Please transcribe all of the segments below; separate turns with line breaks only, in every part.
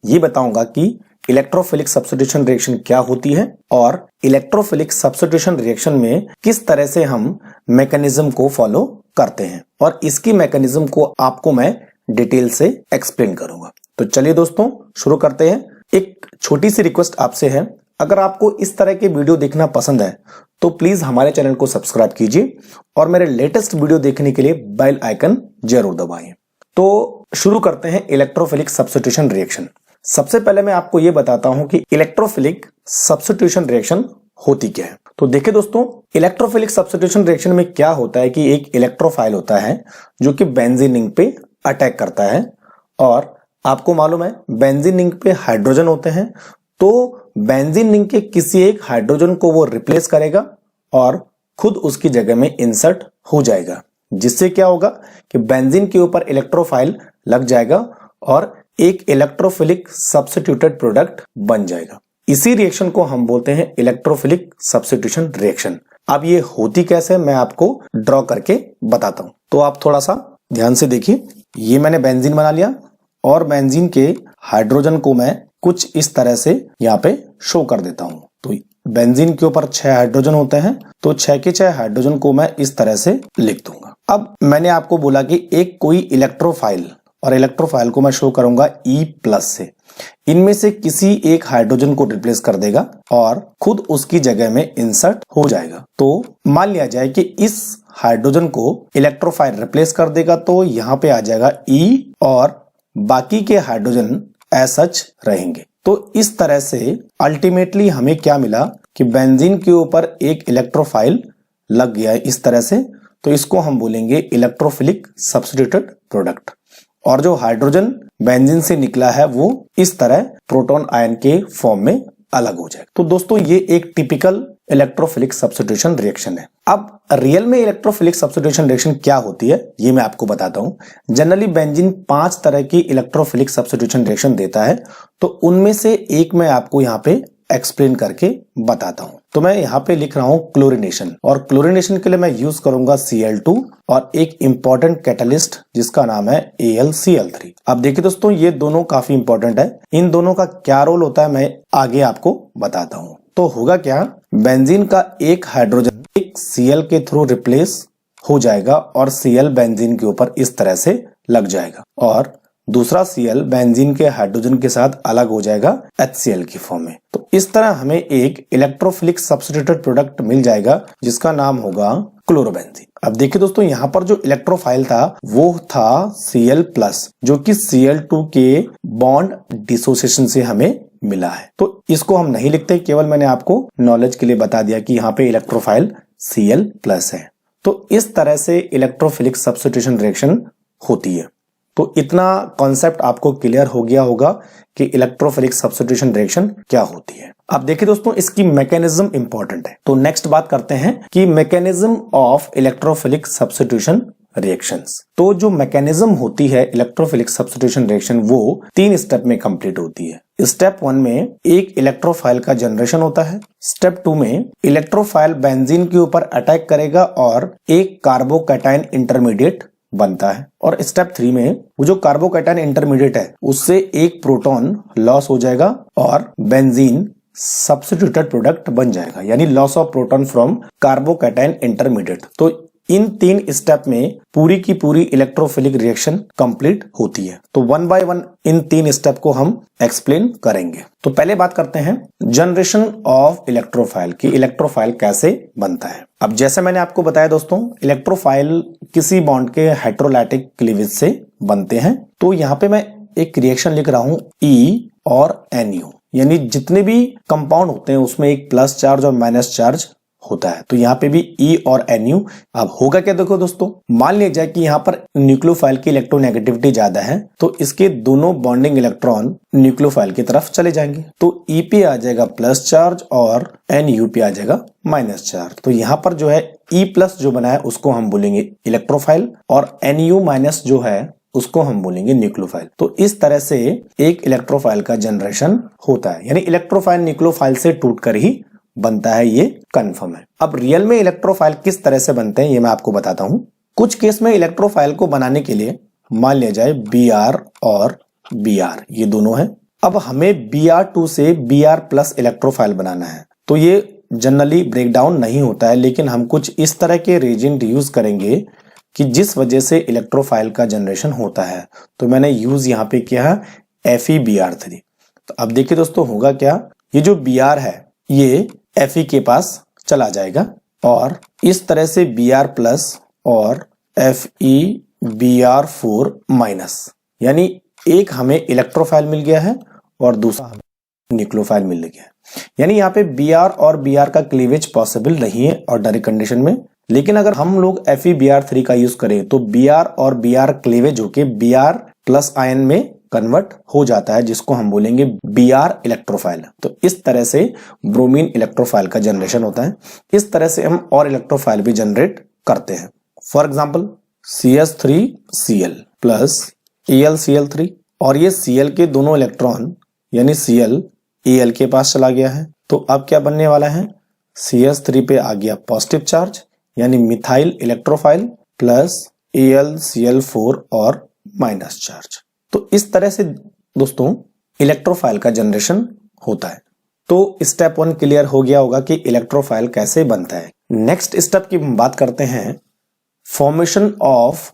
ये बताऊंगा कि इलेक्ट्रोफिलिक सब्स्टिट्यूशन रिएक्शन क्या होती है और इलेक्ट्रोफिलिक सब्स्टिट्यूशन रिएक्शन में किस तरह से हम मैकेनिज्म को फॉलो करते हैं और इसकी मैकेनिज्म को आपको मैं डिटेल से एक्सप्लेन करूंगा। तो चलिए दोस्तों शुरू करते हैं। एक छोटी सी रिक्वेस्ट आपसे है, अगर आपको इस तरह के वीडियो देखना पसंद है तो प्लीज हमारे चैनल को सब्सक्राइब कीजिए और मेरे लेटेस्ट वीडियो देखने के लिए बेल आइकन जरूर दबाइए। तो शुरू करते हैं इलेक्ट्रोफिलिक सब्स्टिट्यूशन रिएक्शन। सबसे पहले मैं आपको यह बताता हूं कि इलेक्ट्रोफिलिक सब्स्टिट्यूशन रिएक्शन होती क्या है। तो देखिए दोस्तों, इलेक्ट्रोफिलिक सब्स्टिट्यूशन रिएक्शन में क्या होता है कि एक इलेक्ट्रोफाइल होता है जो कि बेंजीन रिंग पे अटैक करता है और आपको मालूम है बेंजीन रिंग पे हाइड्रोजन होते हैं, तो बेंजीन रिंग के किसी एक हाइड्रोजन को वो रिप्लेस करेगा और खुद उसकी जगह में इंसर्ट हो जाएगा, जिससे क्या होगा कि बेंजीन के ऊपर इलेक्ट्रोफाइल लग जाएगा और एक इलेक्ट्रोफिलिक सब्स्टिट्यूटेड प्रोडक्ट बन जाएगा। इसी रिएक्शन को हम बोलते हैं इलेक्ट्रोफिलिक सब्स्टिट्यूशन रिएक्शन। अब ये होती कैसे मैं आपको ड्रॉ करके बताता हूं, तो आप थोड़ा सा ध्यान से देखिए। ये मैंने बेंजीन बना लिया और बेंजीन के हाइड्रोजन को मैं कुछ इस तरह से यहाँ पे शो कर देता हूं। तो बेंजीन के ऊपर 6 हाइड्रोजन होते हैं, तो 6 के 6 हाइड्रोजन को मैं इस तरह से लिख दूंगा। अब मैंने आपको बोला कि एक कोई इलेक्ट्रोफाइल, और इलेक्ट्रोफाइल को मैं शो करूंगा E+ से, इनमें से किसी एक हाइड्रोजन को रिप्लेस कर देगा और खुद उसकी जगह में इंसर्ट हो जाएगा। तो मान लिया जाए कि इस हाइड्रोजन को इलेक्ट्रोफाइल रिप्लेस कर देगा, तो यहाँ पे आ जाएगा E और बाकी के हाइड्रोजन एज सच रहेंगे। तो इस तरह से अल्टीमेटली हमें क्या मिला कि बेंजीन के ऊपर एक इलेक्ट्रोफाइल लग गया इस तरह से, तो इसको हम बोलेंगे इलेक्ट्रोफिलिक सब्स्टिट्यूटेड प्रोडक्ट। और जो हाइड्रोजन बेंजीन से निकला है वो इस तरह प्रोटॉन आयन के फॉर्म में अलग हो जाएगा। तो दोस्तों ये एक टिपिकल इलेक्ट्रोफिलिक सब्स्टिट्यूशन रिएक्शन है। अब रियल में इलेक्ट्रोफिलिक सब्स्टिट्यूशन रिएक्शन क्या होती है ये मैं आपको बताता हूं। जनरली बेंजीन 5 तरह की इलेक्ट्रोफिलिक सब्स्टिट्यूशन रिएक्शन देता है, तो उनमें से एक मैं आपको यहाँ पे एक्सप्लेन करके बताता हूं। तो मैं यहाँ पे लिख रहा हूं क्लोरिनेशन, और क्लोरिनेशन के लिए मैं यूज करूंगा Cl2 और एक इंपॉर्टेंट कैटलिस्ट जिसका नाम है AlCl3। अब देखिए दोस्तों, ये दोनों काफी इंपॉर्टेंट है। इन दोनों का क्या रोल होता है मैं आगे आपको बताता हूं। तो होगा क्या, बेंजीन का एक हाइड्रोजन एक Cl के थ्रू रिप्लेस हो जाएगा और Cl बेंजीन के ऊपर इस तरह से लग जाएगा और दूसरा Cl बेंजीन के हाइड्रोजन के साथ अलग हो जाएगा HCl की फॉर्म में। तो इस तरह हमें एक इलेक्ट्रोफिलिक सब्स्टिट्यूटेड प्रोडक्ट मिल जाएगा जिसका नाम होगा क्लोरोबेंजीन। अब देखिए दोस्तों, यहाँ पर जो इलेक्ट्रोफाइल था वो था Cl+, जो कि Cl2 के बॉन्ड डिसोसिएशन से हमें मिला है। तो इसको हम नहीं लिखते, केवल मैंने आपको नॉलेज के लिए बता दिया कि यहाँ पे इलेक्ट्रोफाइल Cl+ है। तो इस तरह से इलेक्ट्रोफिलिक सब्स्टिट्यूशन रिएक्शन होती है। तो इतना कॉन्सेप्ट आपको क्लियर हो गया होगा कि इलेक्ट्रोफिलिक सब्स्टिट्यूशन रिएक्शन क्या होती है। अब देखिए दोस्तों, इसकी मैकेनिज्म इंपॉर्टेंट है। तो नेक्स्ट बात करते हैं कि mechanism of electrophilic substitution reactions. तो जो मैकेनिज्म होती है इलेक्ट्रोफिलिक सब्स्टिट्यूशन रिएक्शन वो 3 स्टेप में कंप्लीट होती है। स्टेप 1 में एक इलेक्ट्रोफाइल का जनरेशन होता है। स्टेप 2 में इलेक्ट्रोफाइल बेंजीन के ऊपर अटैक करेगा और एक कार्बोकैटायन इंटरमीडिएट बनता है। और स्टेप 3 में वो जो कार्बोकैटायन इंटरमीडिएट है उससे एक प्रोटॉन लॉस हो जाएगा और बेंजीन सब्स्टिट्यूटेड प्रोडक्ट बन जाएगा, यानी loss of proton from carbocation intermediate. तो इन 3 स्टेप में पूरी की पूरी इलेक्ट्रोफिलिक रिएक्शन कंप्लीट होती है। तो 1 बाय 1 इन 3 स्टेप को हम एक्सप्लेन करेंगे। तो पहले बात करते हैं जनरेशन ऑफ इलेक्ट्रोफाइल की इलेक्ट्रोफाइल कैसे बनता है। अब जैसे मैंने आपको बताया दोस्तों, इलेक्ट्रोफाइल किसी बॉन्ड के हाइड्रोलाइटिक क्लीवेज से बनते हैं। तो यहाँ पे मैं एक रिएक्शन लिख रहा हूं E और NU, यानी जितने भी कंपाउंड होते हैं उसमें एक प्लस चार्ज और माइनस चार्ज होता है। तो यहाँ पे भी E और NU। अब होगा क्या, देखो दोस्तों, मान लिया जाए कि यहाँ पर न्यूक्लियोफाइल की इलेक्ट्रोनेगेटिविटी ज्यादा है, तो इसके दोनों बॉन्डिंग इलेक्ट्रॉन न्यूक्लियोफाइल की तरफ चले जाएंगे। तो E पे आ जाएगा प्लस चार्ज और NU पे आ जाएगा माइनस चार्ज। तो यहाँ पर जो है E+ जो बना है उसको हम बोलेंगे इलेक्ट्रोफाइल और NU- जो है उसको हम बोलेंगे न्यूक्लियोफाइल। तो इस तरह से एक इलेक्ट्रोफाइल का जनरेशन होता है, यानी इलेक्ट्रोफाइल न्यूक्लियोफाइल से टूटकर ही बनता है, ये कंफर्म है। अब रियल में इलेक्ट्रोफाइल किस तरह से बनते हैं ये मैं आपको बताता हूं। कुछ केस में इलेक्ट्रोफाइल को बनाने के लिए मान लिया जाए Br और Br ये दोनों हैं। अब हमें Br2 से Br प्लस इलेक्ट्रोफाइल बनाना है। तो ये जनरली ब्रेक डाउन नहीं होता है, लेकिन हम कुछ इस तरह के रिएजेंट यूज करेंगे कि जिस वजह से इलेक्ट्रोफाइल का जनरेशन होता है। तो मैंने यूज यहाँ पे किया है FeBr3। तो अब देखिए दोस्तों होगा क्या, ये जो Br है ये Fe के पास चला जाएगा और इस तरह से Br प्लस और FeBr4 माइनस, यानी एक हमें इलेक्ट्रोफाइल मिल गया है और दूसरा हमें न्यूक्लियोफाइल मिल गया है। यानी यहाँ पे Br और Br का क्लीवेज पॉसिबल नहीं है ऑर्डनरी कंडीशन में, लेकिन अगर हम लोग FeBr3 का यूज करें तो Br और Br क्लीवेज होके Br प्लस आयन में कन्वर्ट हो जाता है, जिसको हम बोलेंगे Br इलेक्ट्रोफाइल। तो इस तरह से ब्रोमीन इलेक्ट्रोफाइल का जनरेशन होता है। इस तरह से हम और इलेक्ट्रोफाइल भी जनरेट करते हैं। For example CH3Cl plus AlCl3, और ये Cl के दोनों इलेक्ट्रॉन यानी Cl Al के पास चला गया है। तो अब क्या बनने वाला है, CH3 पे आ गया पॉजिटिव चार्ज यानी मिथाइल इलेक्ट्रोफाइल प्लस AlCl4 और माइनस चार्ज। तो इस तरह से दोस्तों इलेक्ट्रोफाइल का जनरेशन होता है। तो स्टेप 1 क्लियर हो गया होगा कि इलेक्ट्रोफाइल कैसे बनता है। नेक्स्ट स्टेप की बात करते हैं, फॉर्मेशन ऑफ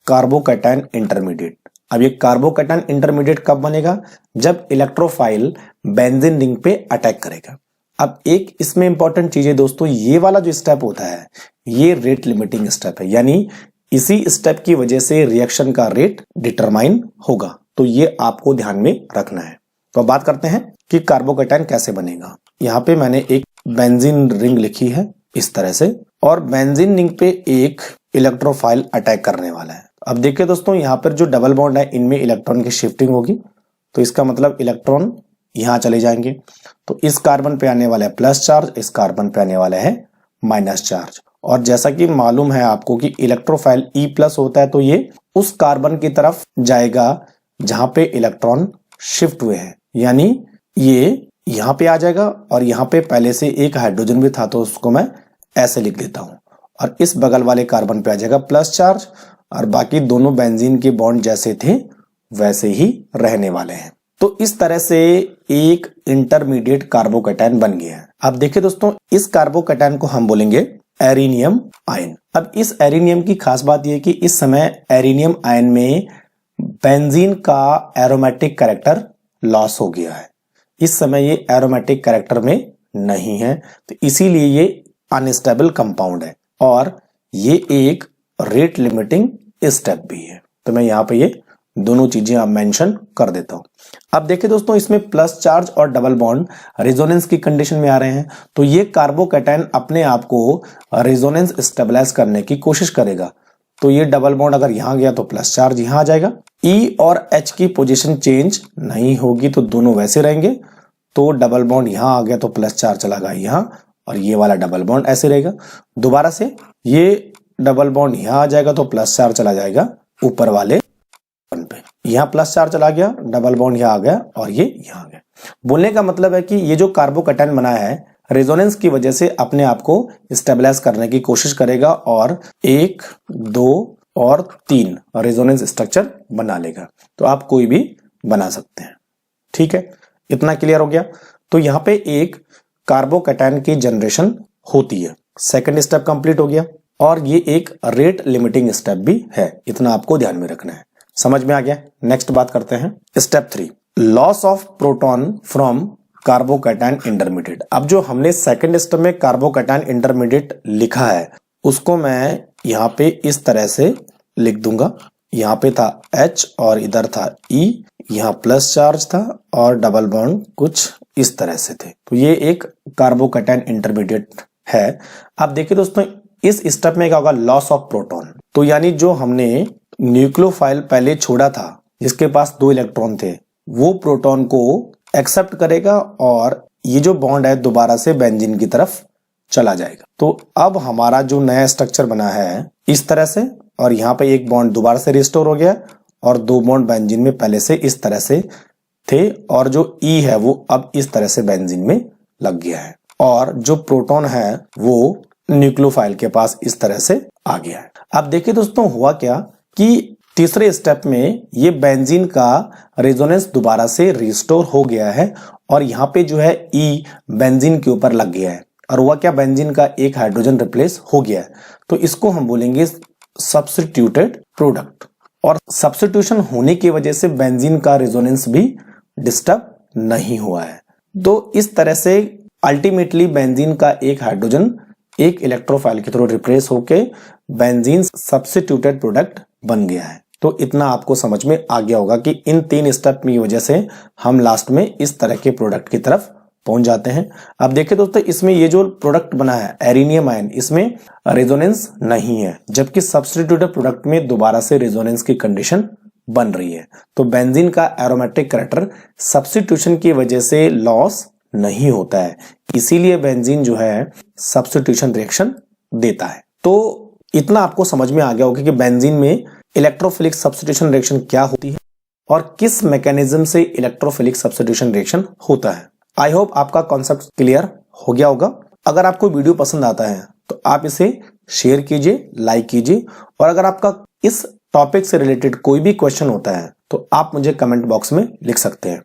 कार्बोकैटायन इंटरमीडिएट। अब ये कार्बोकैटायन इंटरमीडिएट कब बनेगा, जब इलेक्ट्रोफाइल बेंजीन रिंग पे अटैक करेगा। अब एक इसमें इंपॉर्टेंट चीज है दोस्तों, ये वाला जो स्टेप होता है ये रेट लिमिटिंग स्टेप है, यानी इसी स्टेप की वजह से रिएक्शन का रेट डिटरमाइन होगा। तो ये आपको ध्यान में रखना है। तो बात करते हैं कि कार्बोकैटायन कैसे बनेगा। यहाँ पे मैंने एक बेंजीन रिंग लिखी है इस तरह से, और बेंजीन रिंग पे एक इलेक्ट्रोफाइल अटैक करने वाला है। अब देखिए दोस्तों, यहाँ पर जो डबल बॉन्ड है इनमें इलेक्ट्रॉन की शिफ्टिंग होगी, तो इसका मतलब इलेक्ट्रॉन यहाँ चले जाएंगे। तो इस कार्बन पे आने वाला है प्लस चार्ज, इस कार्बन पे आने वाला है माइनस चार्ज। और जैसा कि मालूम है आपको कि इलेक्ट्रोफाइल E प्लस होता है, तो ये उस कार्बन की तरफ जाएगा जहां पे इलेक्ट्रॉन शिफ्ट हुए हैं, यानी ये यहाँ पे आ जाएगा और यहाँ पे पहले से एक हाइड्रोजन भी था, तो उसको मैं ऐसे लिख देता हूं। और इस बगल वाले कार्बन पे आ जाएगा प्लस चार्ज, और बाकी दोनों बेंजीन के बॉन्ड जैसे थे वैसे ही रहने वाले हैं। तो इस तरह से एक इंटरमीडिएट कार्बोकैटायन बन गया है। अब देखिए दोस्तों, इस कार्बोकैटायन को हम बोलेंगे एरिनियम आयन। अब इस एरिनियम की खास बात यह है कि इस समय एरिनियम आयन में बेंजीन का एरोमेटिक कैरेक्टर लॉस हो गया है। इस समय ये एरोमेटिक कैरेक्टर में नहीं है, तो इसीलिए ये अनस्टेबल कंपाउंड है और ये एक रेट लिमिटिंग स्टेप भी है। तो मैं यहाँ पे ये दोनों चीजें आप मेंशन कर देता हूं। अब देखिए दोस्तों, इसमें प्लस चार्ज और डबल बॉन्ड रेजोनेंस की कंडीशन में आ रहे हैं, तो ये कार्बोकैटायन अपने आप को रेजोनेंस स्टेबलाइज करने की कोशिश करेगा। तो ये डबल बॉन्ड अगर यहां गया तो प्लस चार्ज यहां आ जाएगा। E और H की पोजीशन चेंज नहीं होगी, तो दोनों वैसे रहेंगे। तो डबल बॉन्ड यहां आ गया तो प्लस चार्ज चला गया यहां, और ये वाला डबल बॉन्ड ऐसे रहेगा। दोबारा से ये डबल बॉन्ड यहां आ जाएगा तो प्लस चार्ज चला जाएगा ऊपर वाले पे, यहाँ प्लस चार्ज चला गया, डबल बॉन्ड यहाँ आ गया और ये यहाँ आ गया। बोलने का मतलब है कि ये जो कार्बोकैटायन बनाया है रेजोनेंस की वजह से अपने आप को स्टेबलाइज करने की कोशिश करेगा और 1, 2 और 3 रेजोनेंस स्ट्रक्चर बना लेगा। तो आप कोई भी बना सकते हैं। ठीक है, इतना क्लियर हो गया। तो यहाँ पे एक कार्बोकैटायन की जनरेशन होती है। सेकेंड स्टेप कंप्लीट हो गया और ये एक रेट लिमिटिंग स्टेप भी है, इतना आपको ध्यान में रखना है। समझ में आ गया। नेक्स्ट बात करते हैं step 3, loss of proton from carbocation intermediate. अब जो हमने सेकंड स्टेप में कार्बोकैटायन इंटरमीडिएट लिखा है उसको मैं यहाँ पे इस तरह से लिख दूंगा। यहाँ पे था H और इधर था E, यहाँ प्लस चार्ज था और डबल बॉन्ड कुछ इस तरह से थे। तो ये एक कार्बोकैटायन इंटरमीडिएट है। अब देखिए दोस्तों, इस स्टेप में क्या होगा, लॉस ऑफ प्रोटॉन। तो यानी जो हमने न्यूक्लियोफाइल पहले छोड़ा था जिसके पास 2 इलेक्ट्रॉन थे, वो प्रोटॉन को एक्सेप्ट करेगा और ये जो बॉन्ड है दोबारा से बेंजीन की तरफ चला जाएगा। तो अब हमारा जो नया स्ट्रक्चर बना है इस तरह से, और यहाँ पे एक बॉन्ड दोबारा से रिस्टोर हो गया और 2 बॉन्ड बेंजीन में पहले से इस तरह से थे, और जो E है वो अब इस तरह से बेंजीन में लग गया है, और जो प्रोटॉन है वो न्यूक्लियोफाइल के पास इस तरह से आ गया है। अब देखिए दोस्तों, हुआ क्या कि तीसरे स्टेप में ये बेंजीन का रेजोनेंस दोबारा से रिस्टोर हो गया है और यहाँ पे जो है ई बेंजीन के ऊपर लग गया है और वह क्या बेंजीन का एक हाइड्रोजन रिप्लेस हो गया है, तो इसको हम बोलेंगे सब्स्टिट्यूटेड प्रोडक्ट। और सब्स्टिट्यूशन होने की वजह से बेंजीन का रेजोनेंस भी डिस्टर्ब नहीं हुआ है। तो इस तरह से अल्टीमेटली बेंजीन का एक हाइड्रोजन एक इलेक्ट्रोफाइल के थ्रू रिप्लेस होके बेंजीन सब्स्टिट्यूटेड प्रोडक्ट बन गया है। तो इतना आपको समझ में आ गया होगा कि इन 3 स्टेप की वजह से हम लास्ट में इस तरह के प्रोडक्ट की तरफ पहुंच जाते हैं। अब देखिए दोस्तों, इसमें ये जो प्रोडक्ट बना है एरिनियम आयन, इसमें रेजोनेंस नहीं है, जबकि सब्स्टिट्यूटेड प्रोडक्ट में दोबारा से रेजोनेंस की कंडीशन बन रही है। तो बेंजीन का एरोमेटिक कैरेक्टर सब्स्टिट्यूशन की वजह से लॉस नहीं होता है, इसीलिए बेंजीन जो है सब्स्टिट्यूशन रिएक्शन देता है। तो इतना आपको समझ में आ गया होगा कि बेंजीन में इलेक्ट्रोफिलिक सब्स्टिट्यूशन रिएक्शन क्या होती है और किस मैकेनिज्म से इलेक्ट्रोफिलिक सब्स्टिट्यूशन रिएक्शन होता है। आई होप आपका कॉन्सेप्ट क्लियर हो गया होगा। अगर आपको वीडियो पसंद आता है तो आप इसे शेयर कीजिए, लाइक कीजिए, और अगर आपका इस टॉपिक से रिलेटेड कोई भी क्वेश्चन होता है तो आप मुझे कमेंट बॉक्स में लिख सकते हैं।